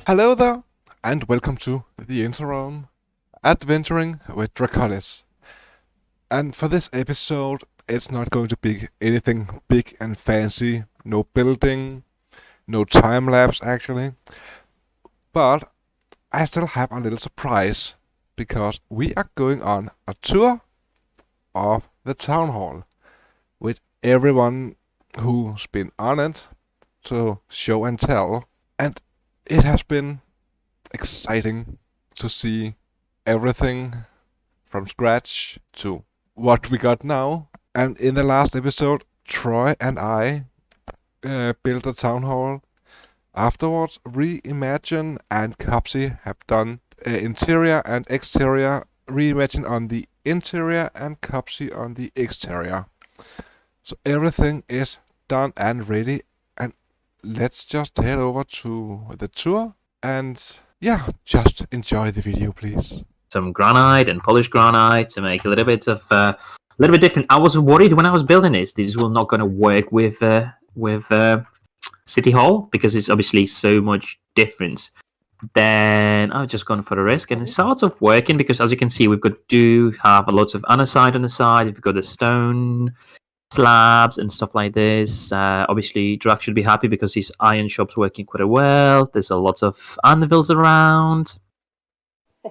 Hello there, and welcome to the Interim Adventuring with Draconis. And for this episode, it's not going to be anything big and fancy, no building, no time lapse actually, but I still have a little surprise because we are going on a tour of the Townhall with everyone who's been on it to show and tell, and it has been exciting to see everything from scratch to what we got now. And in the last episode, Troy and I built a town hall. Afterwards, Reimagine and Kubsy have done interior and exterior. Reimagine on the interior and Kubsy on the exterior. So everything is done and ready. And let's just head over to the tour and just enjoy the video, please. Some granite and polished granite to make a little bit different. I was worried when I was building this will not going to work with City Hall because it's obviously so much different. Then I've just gone for the risk, and it's sort of working because, as you can see, do have a lot of andesite on the side. We've got the stone slabs and stuff like this. Obviously, Drac should be happy because his iron shop's working quite well. There's a lot of anvils around.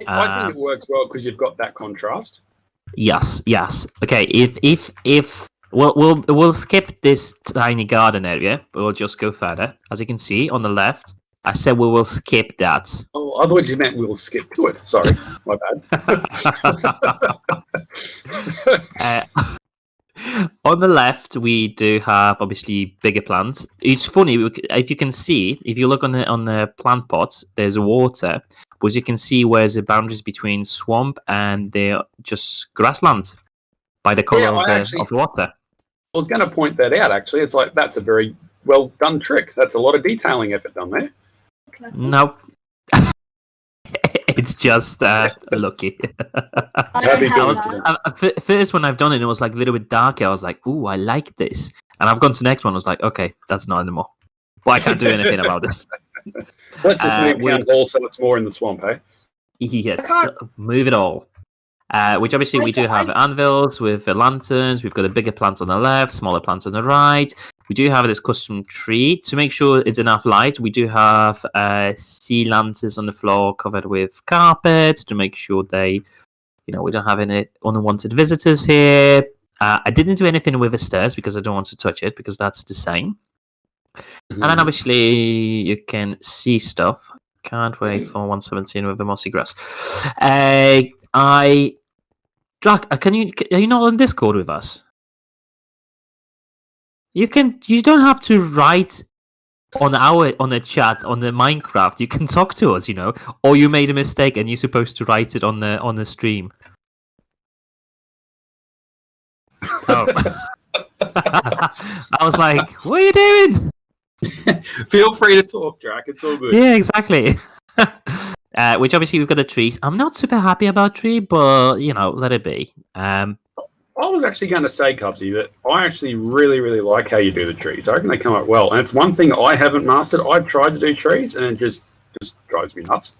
I think it works well because you've got that contrast. Yes. Okay, if we'll skip this tiny garden area, but we'll just go further. As you can see on the left, I said we will skip that. Oh, I thought you meant we'll skip to it. Sorry, my bad. On the left, we do have obviously bigger plants. It's funny if you can see, if you look on the plant pots, there's water, but you can see where's the boundaries between swamp and the just grassland by the color of the water. I was going to point that out. Actually, it's like that's a very well done trick. That's a lot of detailing effort done there. No. It's just lucky. First when I've done it was like a little bit darker. I was like, ooh, I like this. And I've gone to the next one. I was like, okay, that's not anymore. But I can't do anything about this. Let's just move Town Hall so it's more in the swamp, eh? Yes, move it all. Which obviously we do have anvils with lanterns. We've got the bigger plants on the left, smaller plants on the right. We do have this custom tree to make sure it's enough light. We do have sea lanterns on the floor covered with carpet to make sure we don't have any unwanted visitors here. I didn't do anything with the stairs because I don't want to touch it because that's the same. And then obviously you can see stuff. Can't wait for 117 with the mossy grass. Drac, are you not on Discord with us? You don't have to write on the chat on the Minecraft. You can talk to us, or you made a mistake and you're supposed to write it on the stream. Oh. I was like, what are you doing? Feel free to talk, Drac. It's all good. Yeah, exactly. Which obviously we've got the trees. I'm not super happy about tree, but let it be. I was actually going to say, Kubsy, that I actually really, really like how you do the trees. I reckon they come out well. And it's one thing I haven't mastered. I've tried to do trees, and it just drives me nuts.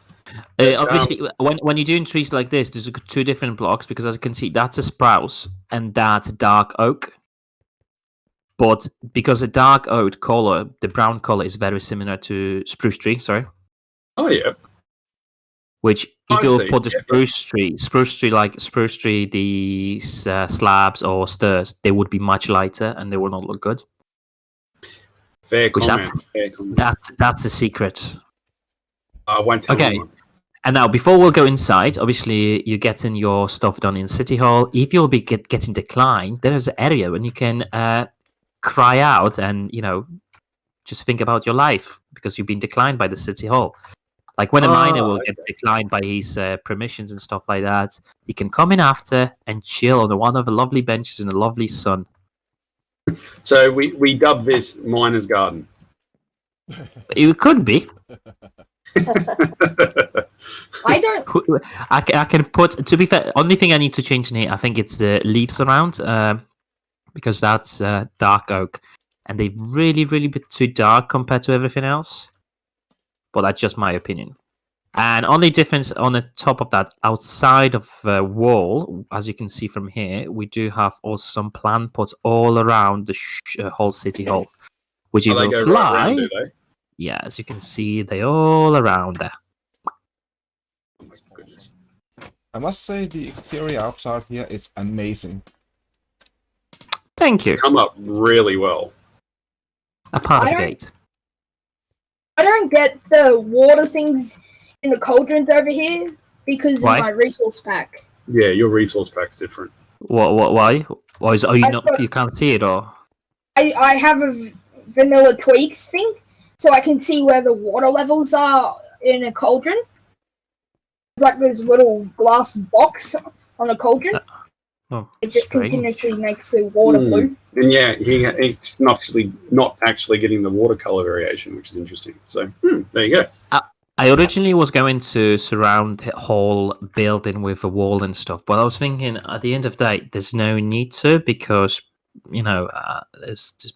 Obviously, when you're doing trees like this, there's two different blocks, because as you can see, that's a sprouse, and that's dark oak. But because the dark oak color, the brown color, is very similar to spruce tree, Oh, yeah. Which, if you put the spruce tree, the slabs or stairs, they would be much lighter and they will not look good. Fair comment. That's the secret. I won't tell anyone. And now, before we'll go inside, obviously you're getting your stuff done in City Hall. If you'll be getting declined, there is an area when you can cry out and just think about your life because you've been declined by the City Hall. Like when a miner will get declined by his permissions and stuff like that, he can come in after and chill on one of the lovely benches in the lovely sun. So we dub this Miner's Garden. It could be. I can put. To be fair, only thing I need to change in here, I think it's the leaves around, because that's dark oak, and they really bit too dark compared to everything else. but that's just my opinion. And only difference on the top of that, outside of the wall, as you can see from here, we do have also some plant pots all around the whole city hall, which Oh, you they will go fly. right round, do they? Yeah, as you can see, they all around there. Oh my goodness. I must say the exterior outside here is amazing. Thank you. It's come up really well. A part of the gate. I don't get the water things in the cauldrons over here because Why? of my resource pack. Yeah, your resource pack's different. What? Why? Or are you I've not? got- You can't see it, or? I have a vanilla tweaks thing, so I can see where the water levels are in a cauldron. Like this little glass box on the cauldron. Oh, It just strange. continuously makes the water blue. And yeah, he's not actually getting the watercolor variation, which is interesting. So there you go. I originally was going to surround the whole building with a wall and stuff, but I was thinking at the end of the day, there's no need to, because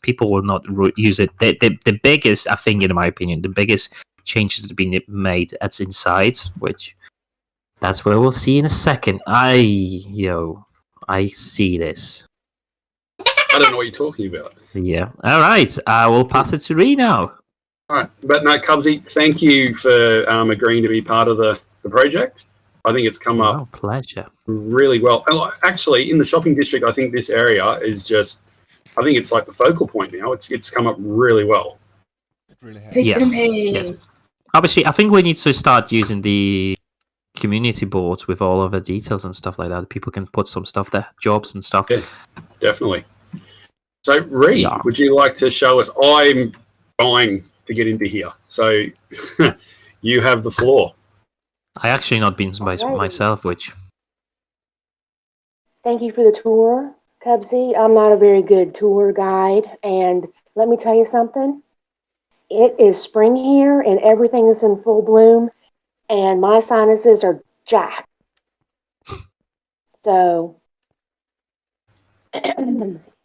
people will not use it. The biggest, I think, in my opinion, the biggest changes to be made that's inside, which that's where we'll see in a second. I see this. I don't know what you're talking about. Yeah. All right. I will pass it to Ree now. All right, but no, Kubsy, thank you for agreeing to be part of the project. I think it's come up Pleasure. really well. And actually, in the shopping district, I think this area is just, I think it's like the focal point now. It's come up really well. It really has. Yes. Obviously, I think we need to start using the community boards with all of the details and stuff like that. People can put some stuff there, jobs and stuff. Yeah, definitely. So, Ree, would you like to show us? I'm buying to get into here, so you have the floor. I actually not been by Alrighty. myself, which Thank you for the tour, Kubsy. I'm not a very good tour guide, and let me tell you something. It is spring here, and everything is in full bloom, and my sinuses are jacked. So,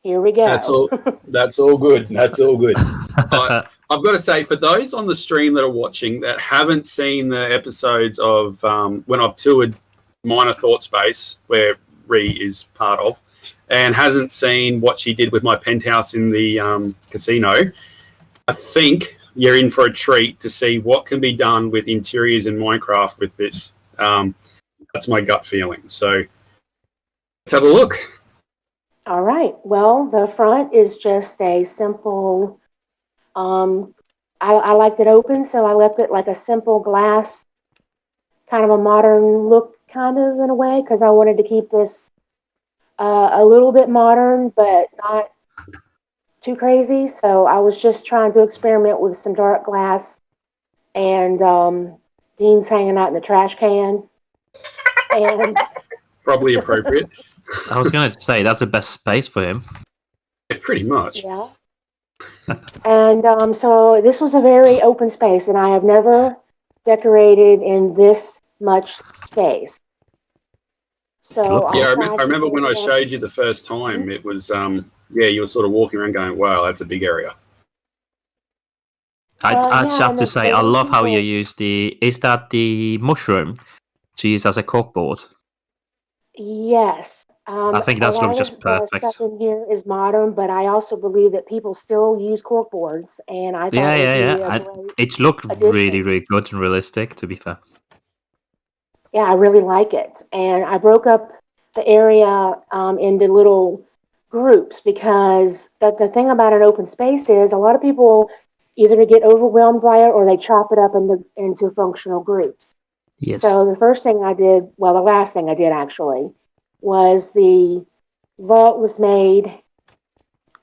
here we go. That's all. That's all good. That's all good. But I've got to say, for those on the stream that are watching that haven't seen the episodes of when I've toured Minor Thought Space, where Ree is part of, and hasn't seen what she did with my penthouse in the casino, I think you're in for a treat to see what can be done with interiors in Minecraft with this. That's my gut feeling. So let's have a look. All right. Well, the front is just a simple. I liked it open, so I left it like a simple glass, kind of a modern look, kind of in a way, because I wanted to keep this a little bit modern, but not too crazy. So I was just trying to experiment with some dark glass, and Dean's hanging out in the trash can, and Probably appropriate. I was going to say that's the best space for him. Pretty much. yeah. And so this was a very open space, and I have never decorated in this much space. So Yeah, I tried to remember when I get- showed you the first time, it was, you were sort of walking around going, wow, that's a big area. I yeah, have and to the say, I love how you people- use is that the mushroom to use as a corkboard? Yes. I think that's a lot from of just the perfect. stuff in here is modern, but I also believe that people still use corkboards, and I thought it would be a great It looked addition. really, really good and realistic, to be fair. Yeah, I really like it. And I broke up the area into little groups because the thing about an open space is a lot of people either get overwhelmed by it or they chop it up into functional groups. Yes. So the first thing I did, well, the last thing I did actually, was the vault was made,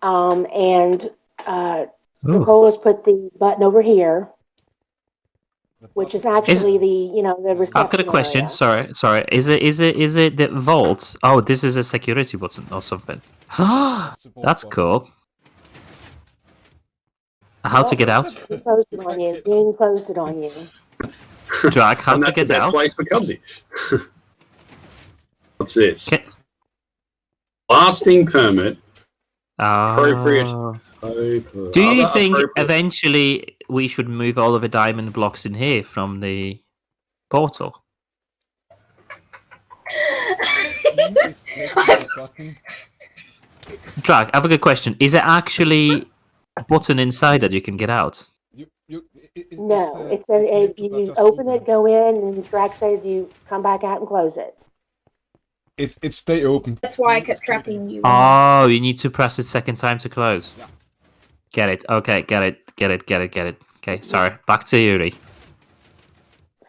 and Nicole has put the button over here, which is actually the reception I've got a question. area. Sorry. Is it the vault? Oh, this is a security button or something. That's cool. How to get out? Dean closed it on you. Dean closed it on you. Jack, how And to that's the get best out? place for Kubsy. What's this? Can- Lasting permit. Ah. Appropriate. Do you think eventually we should move all of the diamond blocks in here from the portal? Drag, I have a good question. Is it actually a button inside that you can get out? No, you open it, go in, and drag said you come back out and close it. It's stay open. That's why I kept trapping you. Oh, you need to press it second time to close. Yeah. Get it. Okay, get it. Okay, sorry. Back to Yuri.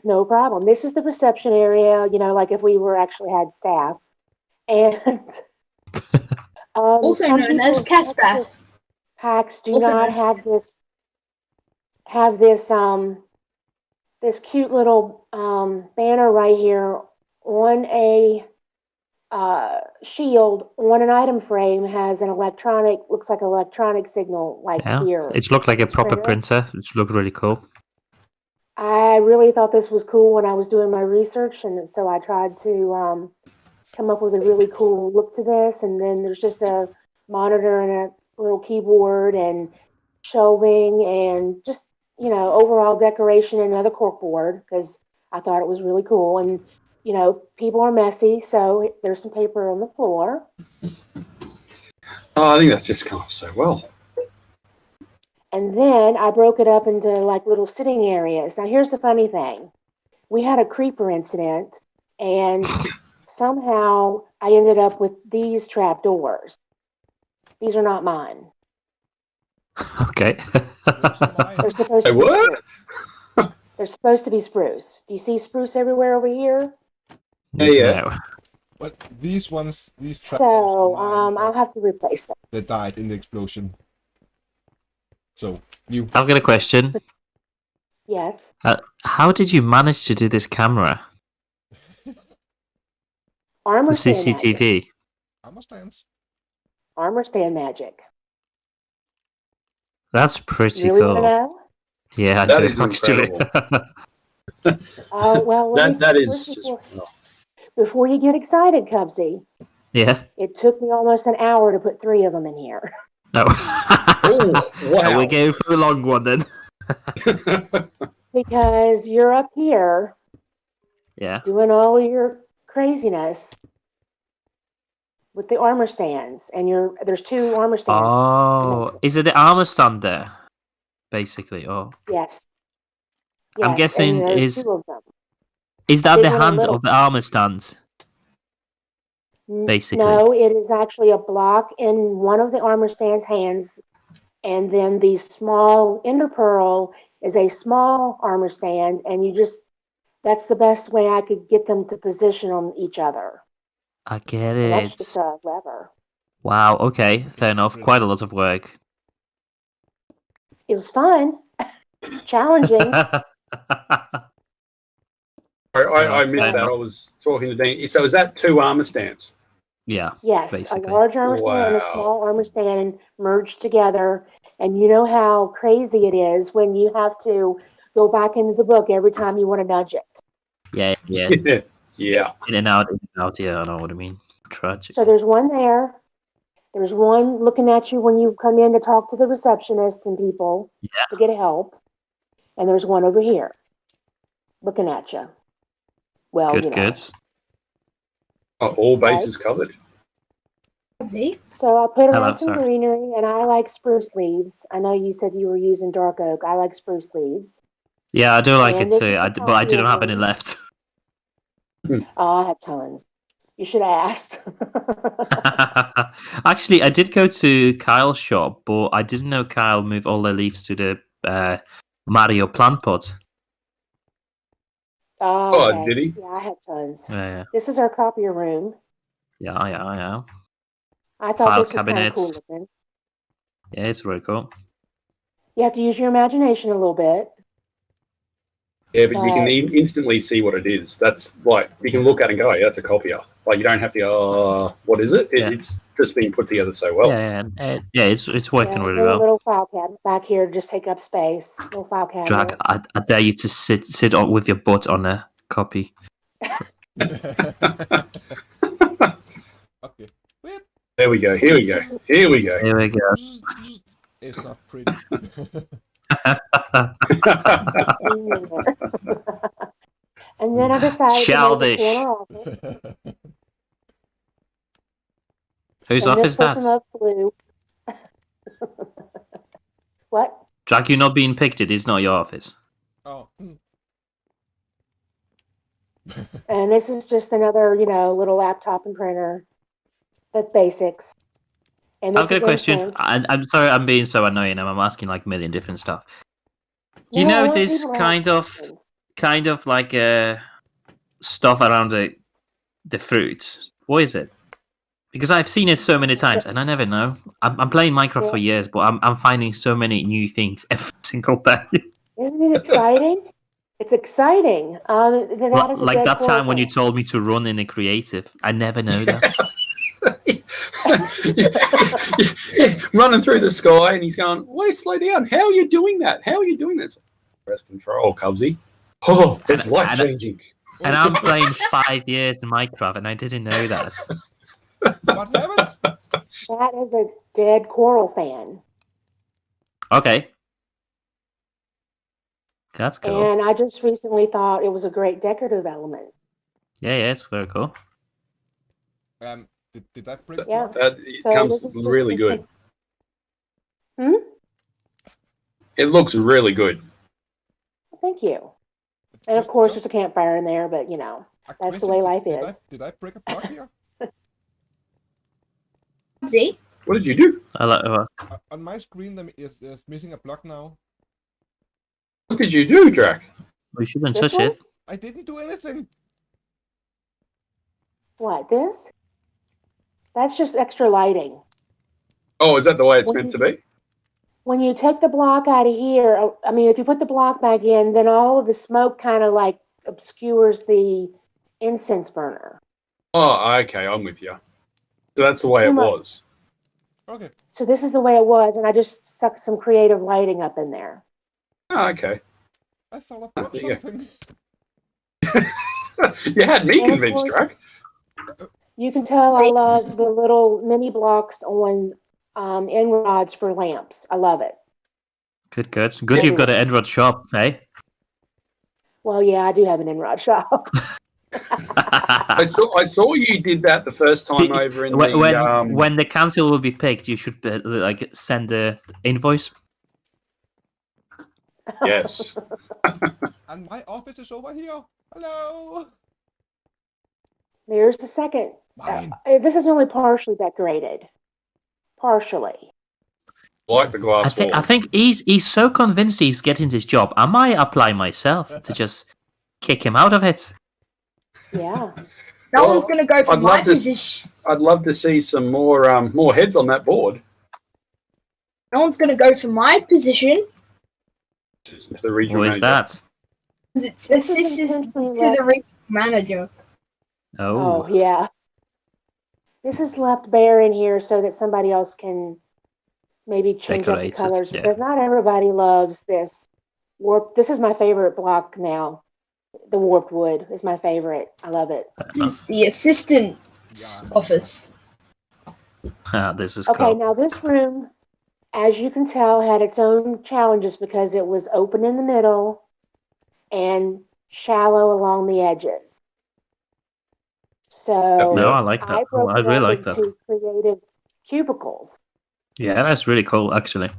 No problem. This is the reception area, like if we were actually had staff. And Also some known as people's Cat's Bath. packs do Also not known as have this cute little banner right here on a shield on an item frame has an looks like an electronic signal here. It looked like a proper printer. printer, which looked really cool. I really thought this was cool when I was doing my research, and so I tried to come up with a really cool look to this. And then there's just a monitor and a little keyboard and shelving and just, overall decoration and another corkboard because I thought it was really cool. And, people are messy, so there's some paper on the floor. Oh, I think that's just come up so well. And then I broke it up into little sitting areas. Now, here's the funny thing. We had a creeper incident, and somehow I ended up with these trap doors. These are not mine. Okay. They're supposed to be They're supposed to be spruce. Do you see spruce everywhere over here? Yeah. No. But these traps. So, I'll have to replace them. They died in the explosion. So you. I've got a question. Yes. How did you manage to do this camera? Armor The stand magic. CCTV. Armor stand magic. That's pretty Really cool. want to know? Yeah, I That do is actually. Well, that is just. Before you get excited, Kubsy, Yeah. it took me almost an hour to put 3 of them in here. No. Oh, wow. We're going for a long one then. Because you're up here Yeah. doing all your craziness with the armor stands, and there's 2 armor stands. Oh, is it the armor stand there? Basically, Yes. I'm guessing and there's 2 of them. is that Big the one and hand little. of the armor stand? Basically. No, it is actually a block in one of the armor stand's hands, and then the small ender pearl is a small armor stand, and that's the best way I could get them to position on each other. I get And that's it. just a lever. Wow, okay, fair enough. Quite a lot of work. It was fun, challenging. I missed that. I was talking to Dean. So is that 2 armor stands? Yeah. Yes, Basically. a large armor stand and a Wow. small armor stand merged together. And you know how crazy it is when you have to go back into the book every time you want to nudge it. Yeah. Yeah. In and out, yeah, I know what I mean. Tragic. So there's one there. There's one looking at you when you come in to talk to the receptionist and people to get help. And there's one over here looking at you. Well, Good. All bases covered. See? So I put Hello, around some sorry. greenery, and I like spruce leaves. I know you said you were using dark oak. I like spruce leaves. Yeah, I do like And it this too. is the But I didn't copy have of any it. left. Oh, I have tons. You should have asked. Actually, I did go to Kyle's shop, but I didn't know Kyle moved all the leaves to the Mario plant pot. Oh, okay. did he? Yeah, I have tons. Yeah. This is our copier room. Yeah. I thought File this was kind of cool cabinets. looking. Yeah, it's very cool. You have to use your imagination a little bit. Yeah, but you can instantly see what it is. That's you can look at it and go, oh, yeah, that's a copier. You don't have to go, what is it? It's just being put together so well. Yeah, it's working really A well. little file cabinet back here to just take up space. Little file cabinet. Drag, I dare you to sit on with your butt on a copy. Okay. Here we go. Here we go. It's not pretty. And then I decided Childish. to make a corner office. Whose And office this is that? person loves blue. What? Jack, you're not being picked. It is not your office. Oh. And this is just another, little laptop and printer. That's basics. And this I've got a is question. Instinct. I'm sorry, I'm being so annoying. I'm asking like a million different stuff. You No, I know want this people to have questions. kind of like stuff around the fruit. What is it? Because I've seen it so many times and I never know. I'm playing Minecraft for years, but I'm finding so many new things every single day. Isn't it exciting? It's exciting. That is a Like dead that coral time when you plant. told me to run in a creative. I never know that. Running through the sky, and he's going, "Wait, slow down! How are you doing that? How are you doing that?" Press control, Kubsy. Oh, it's life changing. And I'm playing 5 years in Minecraft, and I didn't know that. What happened? That is a dead coral fan. Okay. That's cool. And I just recently thought it was a great decorative element. Yeah, it's very cool. Did I bring? Yeah. It So comes this is just really good. Instinct. It looks really good. Thank you. And of course, there's a campfire in there, but that's the way life is. Did I break a block here? See? What did you do? I like. On my screen, there is missing a block now. What did you do, Drac? We shouldn't This touch one? it. I didn't do anything. What, this? That's just extra lighting. Oh, is that the way it's When meant to be? When you take the block out of here, if you put the block back in, then all of the smoke kind of like obscures the incense burner. Oh, okay, I'm with you. So that's the way Too it much. was. Okay. So this is the way it was, and I just stuck some creative lighting up in there. Oh, okay. I thought I broke Yeah. something. You had me And of convinced, course- Drac. You can tell I love the little mini blocks on end rods for lamps. I love it. Good. Good, you've got an Edward shop, eh? Well, yeah, I do have an end rod shop. I saw you did that the first time over in when the council will be picked, you should send the invoice. Yes. And my office is over here. Hello. There's the second. Mine. This is only partially decorated. Partially. Like the glass wall. I think he's so convinced he's getting this job. I might apply myself to just kick him out of it. Yeah. No one's going to go for I'd my love to- position. I'd love to see some more heads on that board. No one's going to go for my position. The regional What is manager. that? 'Cause it's assistant to the regional manager. Oh, yeah. This is left bare in here so that somebody else can maybe change Decorate it, up the colors yeah. because not everybody loves this warp. This is my favorite block now. The warped wood is my favorite. I love it. This is the assistant's office. This is Okay, cool. now this room, as you can tell, had its own challenges because it was open in the middle and shallow along the edges. So No, I like that. I broke I it really up like that. into creative cubicles, Yeah, that's really cool, actually.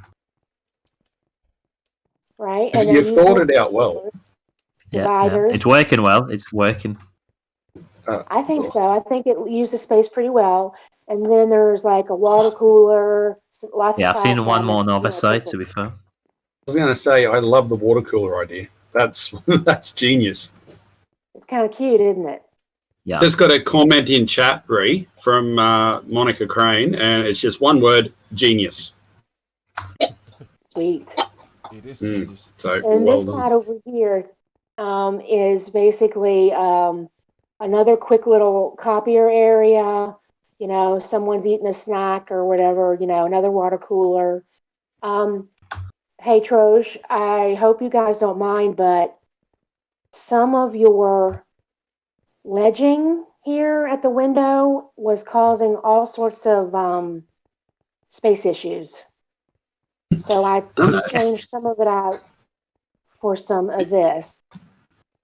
right? You've thought it out well. Yeah, Dividers. it's working well. It's working. I think so. I think it used the space pretty well. And then there's like a water cooler, lots Yeah, of I've seen file one more on the cabinets, other side, to be fair. I was going to say, I love the water cooler idea. That's genius. It's kind of cute, isn't it? Yeah. Just got a comment in chat, Ree, from Monica Crane, and it's just one word: genius. Sweet. It is genius. So And well this done. side over here is basically another quick little copier area. Someone's eating a snack or whatever. Another water cooler. Hey, Troge, I hope you guys don't mind, but some of your ledging here at the window was causing all sorts of space issues. So we changed some of it out for some of this.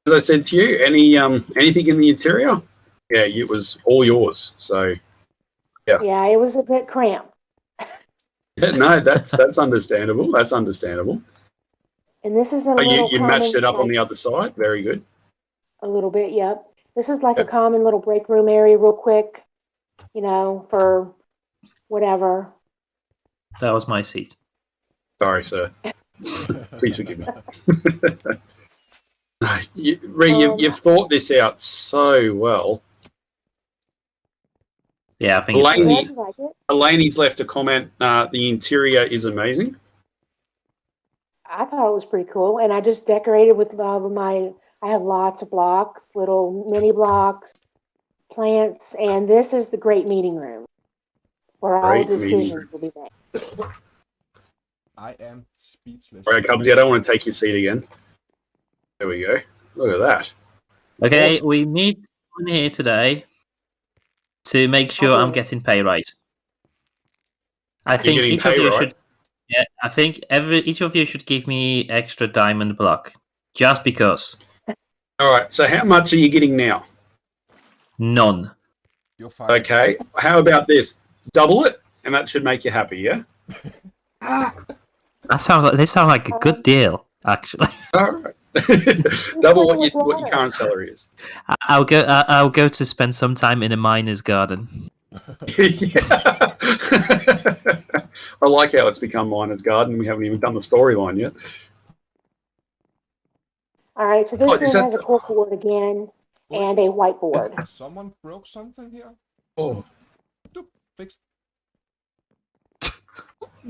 As I said to you, anything in the interior, yeah, it was all yours. So Yeah, it was a bit cramped. yeah, no, that's understandable. That's understandable. And this is a Oh, little you common, matched it up on like, the other side. Very good. a little bit, yep. This is like Yep. a common little break room area real quick, for whatever. That was my seat. Sorry, sir. Please forgive me. You've thought this out so well. Yeah, I think it's Elaine, great. You like it? Elaine's left a comment. The interior is amazing. I thought it was pretty cool, and I just decorated with I have lots of blocks, little mini blocks, plants, and this is the great meeting room where all Great meeting decisions will be made. I am speechless. All right, Kubsy, I don't want to take your seat again. There we go. Look at that. Okay, Awesome. we meet on here today to make sure I'm Okay. getting pay rise. I think getting each of pay you rise? should. Yeah, I think each of you should give me extra diamond block, just because. All right. So how much are you getting now? None. You're fine. Okay. How about this? Double it, and that should make you happy. Yeah. They sound like a good deal, actually. All right. Double what your current salary is. I'll go to spend some time in a miner's garden. Yeah. I like how it's become Miner's Garden. We haven't even done the storyline yet. All right, so this Oh, room is that has a corkboard again and a whiteboard. Someone broke something here? Oh. Fixed.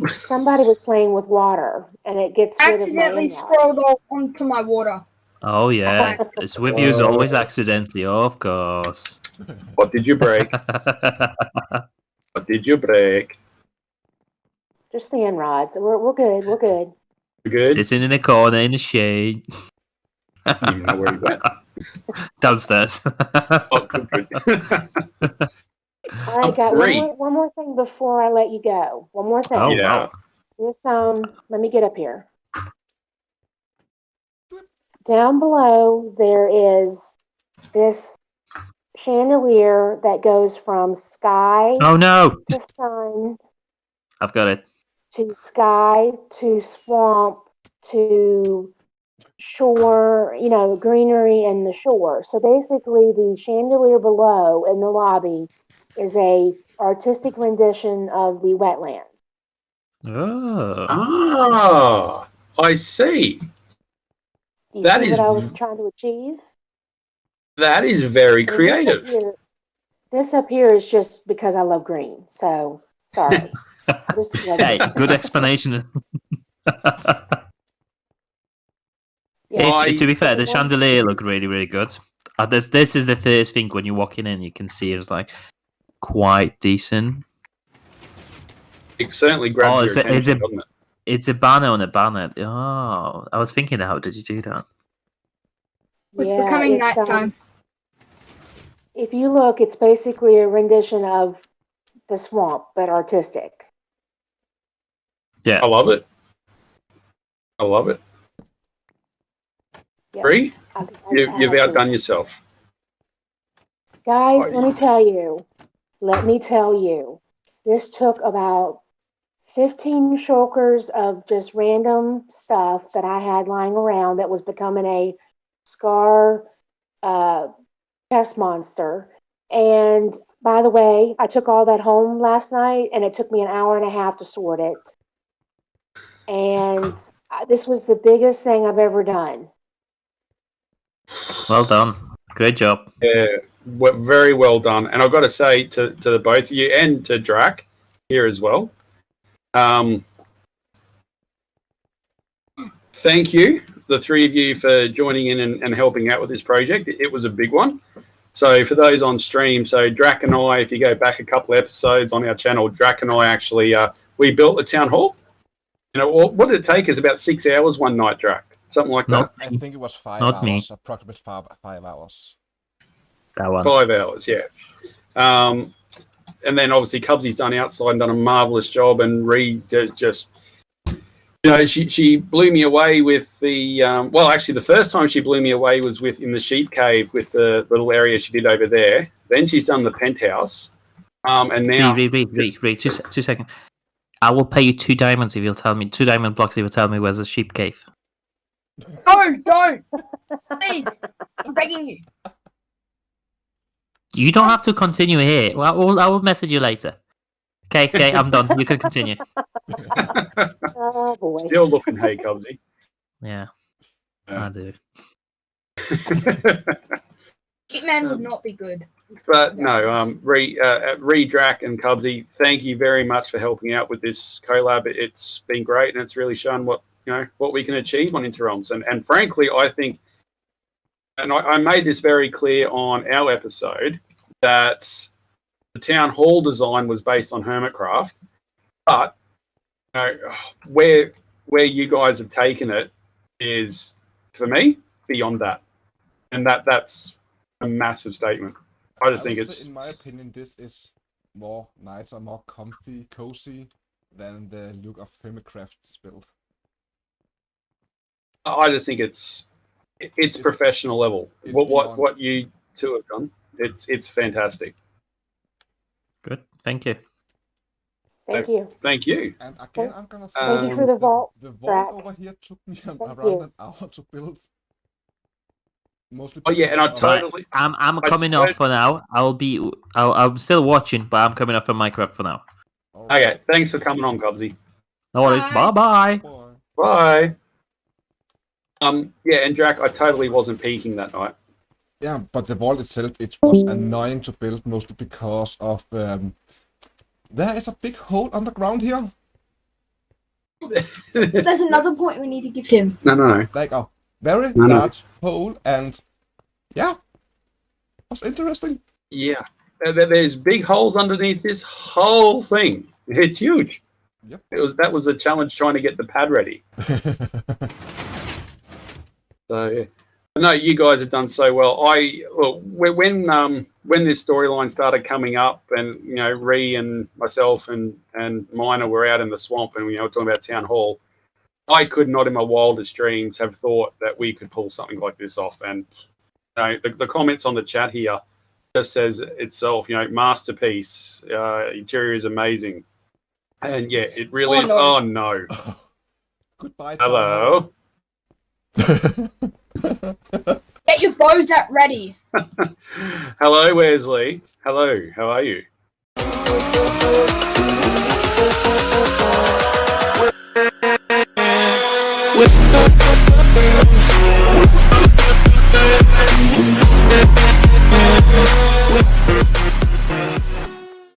Somebody was playing with water, and it gets rid of my Accidentally in-laws. scrolled all onto my water. Oh yeah, it's with you as always accidentally, of course. What did you break? What did you break? Just the end rods. We're good. We're good. You good? Sitting in a corner in the shade. I don't even know where he went. Downstairs. Oh, good. All right, guys. Great. One more thing before I let you go. One more thing. Oh, Yeah. wow. Let me get up here. Down below, there is this chandelier that goes from sky Oh no! to sun I've got it. to sky to swamp to shore, greenery and the shore. So basically, the chandelier below in the lobby is a artistic rendition of the wetlands. Oh. Ah, I see. Do you That see is- what I was trying to achieve? That is very And creative. This up here is just because I love green. So sorry. Hey, good explanation. Yeah. To be fair, the chandelier look really, really good. This is the first thing when you're walking in, you can see it's like quite decent. It certainly grabs your attention, doesn't it? It's a banner on a banner. Oh, I was thinking, how did you do that? It's becoming it's, nighttime. If you look, it's basically a rendition of the swamp, but artistic. Yeah. I love it. I love it. Yeah. Bree, you've outdone yourself. Guys, let me tell you, this took about 15 shulkers of just random stuff that I had lying around that was becoming a scar chest monster. And by the way, I took all that home last night, and it took me an hour and a half to sort it. And this was the biggest thing I've ever done. Well done. Great job. Yeah, very well done. And I've got to say to the both of you and to Drac here as well, thank you, the three of you, for joining in and helping out with this project. It was a big one. So for those on stream, so Drac and I, if you go back a couple of episodes on our channel, Drac and I actually, we built the town hall. What did it take us? About 6 hours one night, Drac? Something like that? I think it was 5 Not hours, me. approximately 5 hours. That one. 5 hours, yeah. And then obviously Kubsy's done outside and done a marvellous job, and Ree just You know, she blew me away with the well, actually, the first time she blew me away was in the sheep cave with the little area she did over there. Then she's done the penthouse, and now Wait, 2 seconds. I will pay you 2 diamonds if you'll tell me 2 diamond blocks if you'll tell me where's the sheep cave. No, don't! Please! I'm begging you. You don't have to continue here. Well, I will message you later. Okay, I'm done. You can continue. Oh boy. still looking, hey, Kubsy. Yeah, Yeah. I do. Hitman would not be good. But no, Redrac and Kubsy, thank you very much for helping out with this collab. It's been great, and it's really shown what we can achieve on Interrealms. And frankly, I think, and I made this very clear on our episode, that the town hall design was based on Hermitcraft, but where you guys have taken it is, for me, beyond that, and that's a massive statement. I just think it's, in my opinion, this is more nicer, more comfy, cozy than the look of Hermitcraft's build. I just think it's professional level. What you two have done, it's fantastic. Good. Thank you. Thank you. Thank you. And again, I'm gonna say Thank you for the vault. the vault Drac. over here took me Thank around you. an hour to build. Mostly. Oh yeah, and I because- totally. I'm coming off for now. I'm still watching, but I'm coming off from Minecraft for now. Alright. Okay, thanks for coming on, Kubsy. No worries. Bye. Bye. Boy. Bye. Yeah, and Drac, I totally wasn't peeking that night. Yeah, but the vault itself, it was annoying to build, mostly because of there is a big hole underground here, There's another point we need to give him. No. like a very No. large hole, and yeah, it was interesting. Yeah, there's big holes underneath this whole thing. It's huge. Yep. That was a challenge trying to get the pad ready. So yeah. No, you guys have done so well. When this storyline started coming up, and Ree and myself and Minor were out in the swamp, and talking about Town Hall, I could not in my wildest dreams have thought that we could pull something like this off. And the comments on the chat here just says itself. Masterpiece. Interior is amazing, and yeah, it really is. No. Oh no! Goodbye. Hello. Get your bows at ready. Hello, WheresLee. Hello, how are you? With